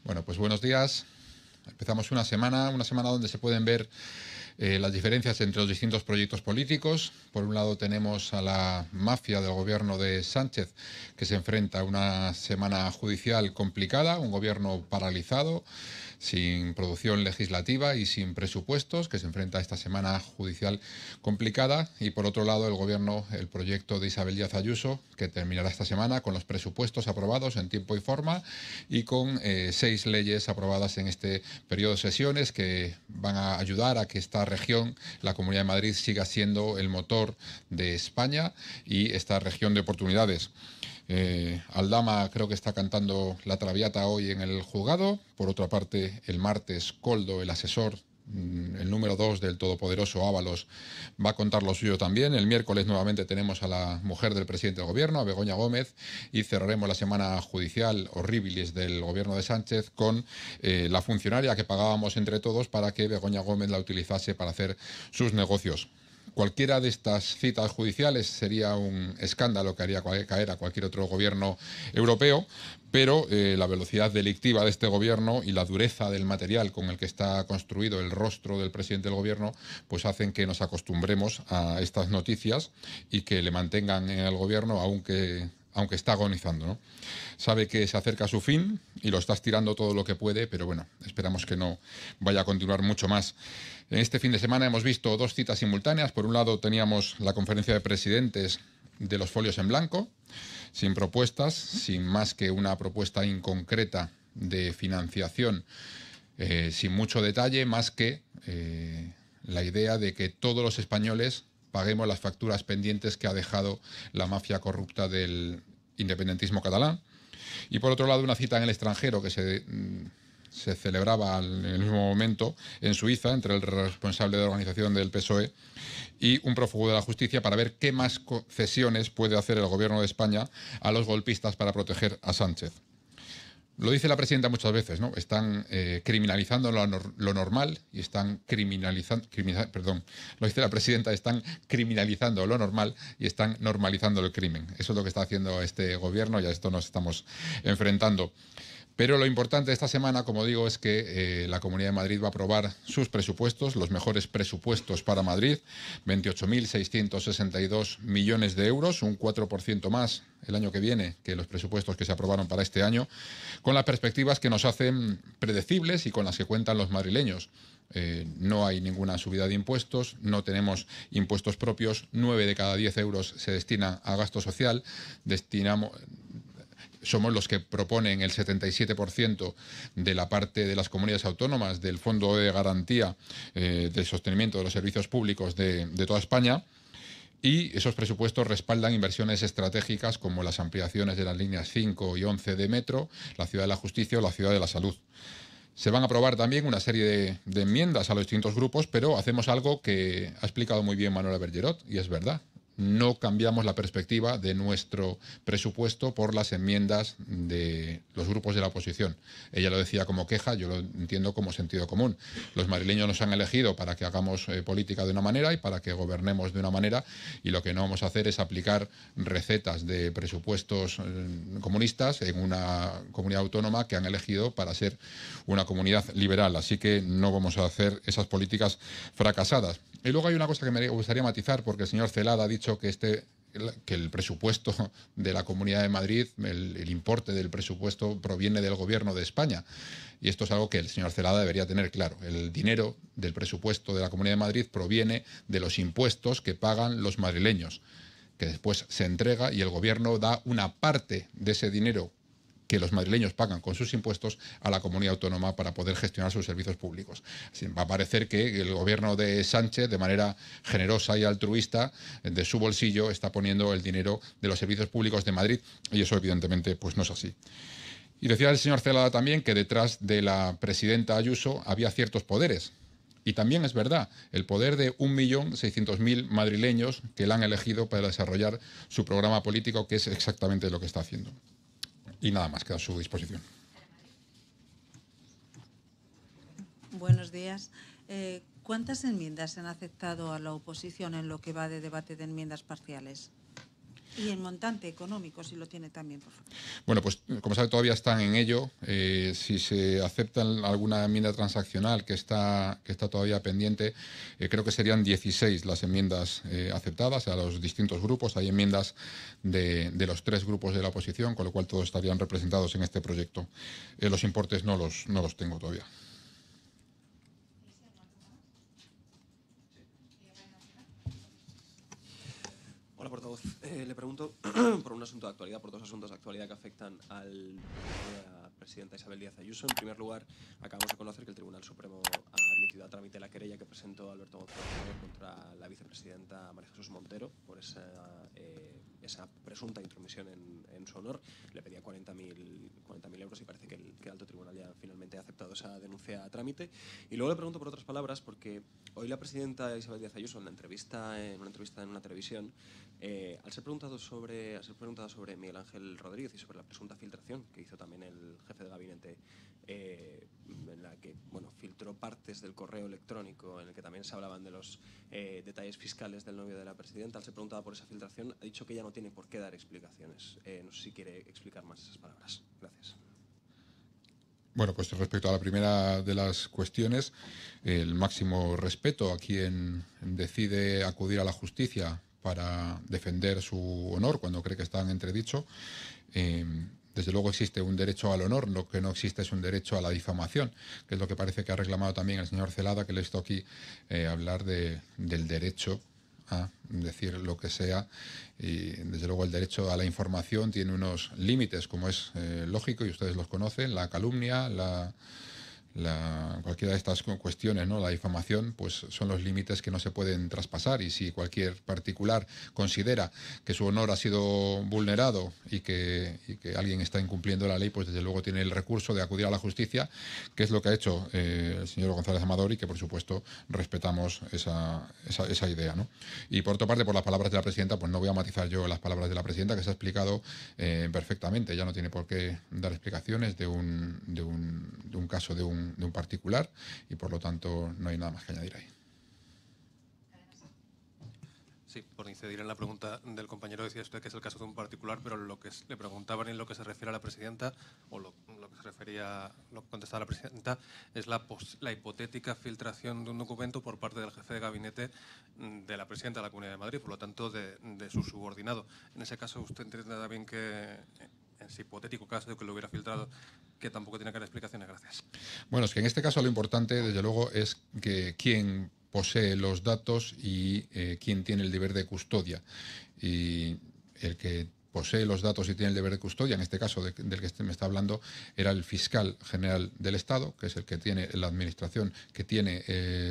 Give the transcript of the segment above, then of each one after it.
Bueno, pues buenos días. Empezamos una semana donde se pueden ver las diferencias entre los distintos proyectos políticos. Por un lado tenemos a la mafia del gobierno de Sánchez, que se enfrenta a una semana judicial complicada, un gobierno paralizado, sin producción legislativa y sin presupuestos, que se enfrenta a esta semana judicial complicada. Y por otro lado, el gobierno, el proyecto de Isabel Díaz Ayuso, que terminará esta semana con los presupuestos aprobados en tiempo y forma y con 6 leyes aprobadas en este periodo de sesiones que van a ayudar a que esta región, la Comunidad de Madrid, siga siendo el motor de España y esta región de oportunidades. Aldama creo que está cantando la Traviata hoy en el juzgado. Por otra parte, el martes Koldo, el asesor, el número 2 del todopoderoso Ábalos, va a contar lo suyo también. El miércoles nuevamente tenemos a la mujer del presidente del gobierno, a Begoña Gómez, y cerraremos la semana judicial horribilis del gobierno de Sánchez con la funcionaria que pagábamos entre todos para que Begoña Gómez la utilizase para hacer sus negocios. Cualquiera de estas citas judiciales sería un escándalo que haría caer a cualquier otro gobierno europeo, pero la velocidad delictiva de este gobierno y la dureza del material con el que está construido el rostro del presidente del gobierno, pues hacen que nos acostumbremos a estas noticias y que le mantengan en el gobierno aunque está agonizando, ¿no? Sabe que se acerca a su fin y lo está estirando todo lo que puede, pero bueno, esperamos que no vaya a continuar mucho más. En este fin de semana hemos visto 2 citas simultáneas. Por un lado teníamos la conferencia de presidentes de los folios en blanco, sin propuestas, sin más que una propuesta inconcreta de financiación, sin mucho detalle, más que la idea de que todos los españoles paguemos las facturas pendientes que ha dejado la mafia corrupta del independentismo catalán. Y por otro lado, una cita en el extranjero que se celebraba en el mismo momento en Suiza entre el responsable de la organización del PSOE y un prófugo de la justicia para ver qué más concesiones puede hacer el gobierno de España a los golpistas para proteger a Sánchez. Lo dice la presidenta muchas veces, ¿no? Están criminalizando lo normal y están lo dice la presidenta, están criminalizando lo normal y están normalizando el crimen. Eso es lo que está haciendo este gobierno y a esto nos estamos enfrentando. Pero lo importante de esta semana, como digo, es que la Comunidad de Madrid va a aprobar sus presupuestos, los mejores presupuestos para Madrid, 28.662 millones de euros, un 4% más el año que viene que los presupuestos que se aprobaron para este año, con las perspectivas que nos hacen predecibles y con las que cuentan los madrileños. No hay ninguna subida de impuestos, no tenemos impuestos propios, 9 de cada 10 euros se destina a gasto social, somos los que proponen el 77% de la parte de las comunidades autónomas del Fondo de Garantía de Sostenimiento de los Servicios Públicos de toda España. Y esos presupuestos respaldan inversiones estratégicas como las ampliaciones de las líneas 5 y 11 de metro, la Ciudad de la Justicia o la Ciudad de la Salud. Se van a aprobar también una serie de enmiendas a los distintos grupos, pero hacemos algo que ha explicado muy bien Manuela Bergerot, y es verdad. No cambiamos la perspectiva de nuestro presupuesto por las enmiendas de los grupos de la oposición. Ella lo decía como queja, yo lo entiendo como sentido común. Los madrileños nos han elegido para que hagamos política de una manera y para que gobernemos de una manera, y lo que no vamos a hacer es aplicar recetas de presupuestos comunistas en una comunidad autónoma que han elegido para ser una comunidad liberal. Así que no vamos a hacer esas políticas fracasadas. Y luego hay una cosa que me gustaría matizar, porque el señor Celada ha dicho que el presupuesto de la Comunidad de Madrid, el importe del presupuesto proviene del gobierno de España. Y esto es algo que el señor Celada debería tener claro. El dinero del presupuesto de la Comunidad de Madrid proviene de los impuestos que pagan los madrileños, que después se entrega y el gobierno da una parte de ese dinero que los madrileños pagan con sus impuestos a la comunidad autónoma para poder gestionar sus servicios públicos. Así, va a parecer que el gobierno de Sánchez, de manera generosa y altruista, de su bolsillo, está poniendo el dinero de los servicios públicos de Madrid, y eso evidentemente pues no es así. Y decía el señor Celada también que detrás de la presidenta Ayuso había ciertos poderes. Y también es verdad, el poder de 1.600.000 madrileños que la han elegido para desarrollar su programa político, que es exactamente lo que está haciendo. Y nada más, queda a su disposición. Buenos días. ¿Cuántas enmiendas se han aceptado a la oposición en lo que va de debate de enmiendas parciales? Y el montante económico, si lo tiene también, por favor. Bueno, pues como sabe, todavía están en ello. Si se acepta alguna enmienda transaccional que está todavía pendiente, creo que serían 16 las enmiendas aceptadas a los distintos grupos. Hay enmiendas de los 3 grupos de la oposición, con lo cual todos estarían representados en este proyecto. Los importes no los tengo todavía. Hola, portavoz. Le pregunto por un asunto de actualidad, por 2 asuntos de actualidad que afectan a la presidenta Isabel Díaz Ayuso. En primer lugar, acabamos de conocer que el Tribunal Supremo ha admitido a trámite la querella que presentó Alberto González contra la vicepresidenta María Jesús Montero por esa presunta intromisión en su honor. Le pedía 40.000 euros y parece que el alto tribunal ya finalmente ha aceptado esa denuncia a trámite. Y luego le pregunto por otras palabras, porque hoy la presidenta Isabel Díaz Ayuso, en una entrevista en una televisión, al ser preguntada sobre Miguel Ángel Rodríguez y sobre la presunta filtración que hizo también el jefe de gabinete, en la que filtró partes del correo electrónico en el que también se hablaban de los detalles fiscales del novio de la presidenta, al ser preguntada por esa filtración, ha dicho que ella no tiene por qué dar explicaciones. No sé si quiere explicar más esas palabras. Gracias. Bueno, pues respecto a la primera de las cuestiones, el máximo respeto a quien decide acudir a la justicia para defender su honor cuando cree que está en entredicho. Desde luego existe un derecho al honor, lo que no existe es un derecho a la difamación, que es lo que parece que ha reclamado también el señor Celada, que le he visto aquí hablar del derecho a decir lo que sea, y desde luego el derecho a la información tiene unos límites, como es lógico, y ustedes los conocen: la calumnia, cualquiera de estas cuestiones, ¿no? La difamación, pues son los límites que no se pueden traspasar, y si cualquier particular considera que su honor ha sido vulnerado y que alguien está incumpliendo la ley, pues desde luego tiene el recurso de acudir a la justicia, que es lo que ha hecho el señor González Amador, y que por supuesto respetamos esa idea, ¿no? Y por otra parte, por las palabras de la presidenta, pues no voy a matizar yo las palabras de la presidenta, que se ha explicado perfectamente. Ella no tiene por qué dar explicaciones de un caso de un particular, y por lo tanto no hay nada más que añadir ahí. Sí, por incidir en la pregunta del compañero, decía usted que es el caso de un particular, pero lo que le preguntaban en lo que se refiere a la presidenta, o lo que se refería, lo que contestaba la presidenta, es la hipotética filtración de un documento por parte del jefe de gabinete de la presidenta de la Comunidad de Madrid, por lo tanto de su subordinado. En ese caso, ¿usted entenderá bien que en ese hipotético caso de que lo hubiera filtrado, que tampoco tiene que dar explicaciones? Gracias. Bueno, es que en este caso lo importante, desde luego, es que quién posee los datos y quién tiene el deber de custodia. Y el que posee los datos y tiene el deber de custodia, en este caso del que usted me está hablando, era el fiscal general del Estado, que es el que tiene la administración, que tiene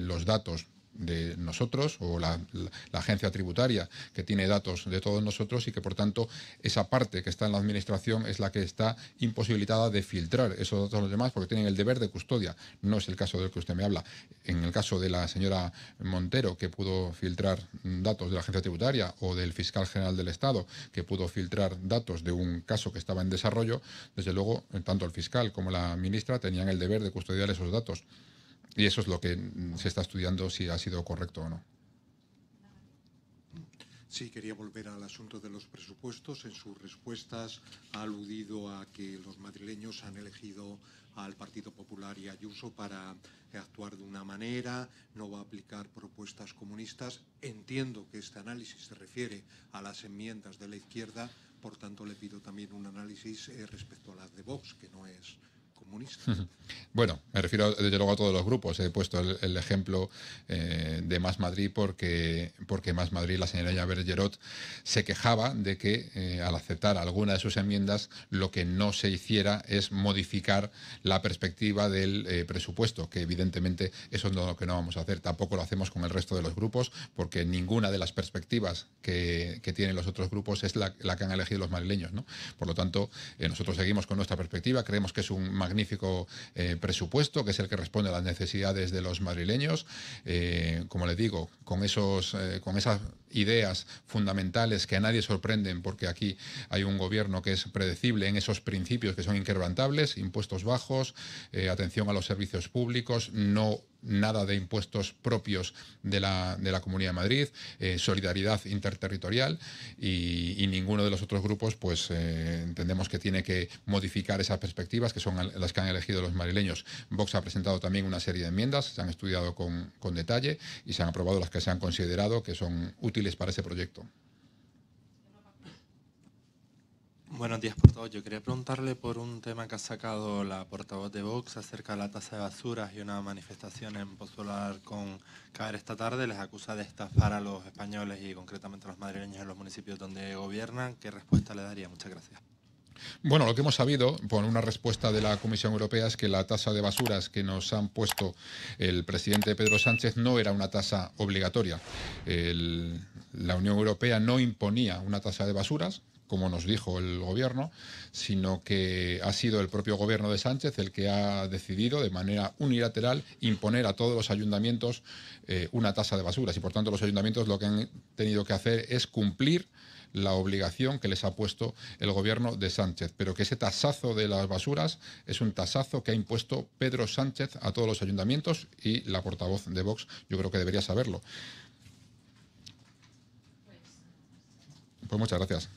los datos de nosotros, o la agencia tributaria, que tiene datos de todos nosotros, y que por tanto esa parte que está en la administración es la que está imposibilitada de filtrar esos datos a los demás, porque tienen el deber de custodia. No es el caso del que usted me habla. En el caso de la señora Montero, que pudo filtrar datos de la agencia tributaria, o del fiscal general del Estado, que pudo filtrar datos de un caso que estaba en desarrollo, desde luego tanto el fiscal como la ministra tenían el deber de custodiar esos datos. Y eso es lo que se está estudiando, si ha sido correcto o no. Sí, quería volver al asunto de los presupuestos. En sus respuestas ha aludido a que los madrileños han elegido al Partido Popular y a Ayuso para actuar de una manera, no va a aplicar propuestas comunistas. Entiendo que este análisis se refiere a las enmiendas de la izquierda, por tanto le pido también un análisis respecto a las de Vox, que no es comunista. Bueno, me refiero desde luego a todos los grupos. He puesto el ejemplo de Más Madrid porque Más Madrid, la señora Bergerot, se quejaba de que al aceptar alguna de sus enmiendas lo que no se hiciera es modificar la perspectiva del presupuesto, que evidentemente eso es lo que no vamos a hacer. Tampoco lo hacemos con el resto de los grupos, porque ninguna de las perspectivas que tienen los otros grupos es la que han elegido los madrileños, ¿no? Por lo tanto, nosotros seguimos con nuestra perspectiva. Creemos que es un magnífico presupuesto, que es el que responde a las necesidades de los madrileños. Como le digo, con esas ideas fundamentales que a nadie sorprenden, porque aquí hay un gobierno que es predecible en esos principios que son inquebrantables: impuestos bajos, atención a los servicios públicos, no nada de impuestos propios de la Comunidad de Madrid, solidaridad interterritorial y ninguno de los otros grupos pues entendemos que tiene que modificar esas perspectivas que son las que han elegido los madrileños. Vox ha presentado también una serie de enmiendas, se han estudiado con detalle y se han aprobado las que se han considerado que son útiles para ese proyecto. Buenos días, portavoz. Yo quería preguntarle por un tema que ha sacado la portavoz de Vox acerca de la tasa de basuras y una manifestación en Pozuelar con CAER esta tarde. Les acusa de estafar a los españoles y concretamente a los madrileños en los municipios donde gobiernan. ¿Qué respuesta le daría? Muchas gracias. Bueno, lo que hemos sabido por una respuesta de la Comisión Europea es que la tasa de basuras que nos han puesto el presidente Pedro Sánchez no era una tasa obligatoria. La Unión Europea no imponía una tasa de basuras, como nos dijo el gobierno, sino que ha sido el propio gobierno de Sánchez el que ha decidido de manera unilateral imponer a todos los ayuntamientos una tasa de basuras y por tanto los ayuntamientos lo que han tenido que hacer es cumplir la obligación que les ha puesto el gobierno de Sánchez, pero que ese tasazo de las basuras es un tasazo que ha impuesto Pedro Sánchez a todos los ayuntamientos y la portavoz de Vox yo creo que debería saberlo. Pues muchas gracias.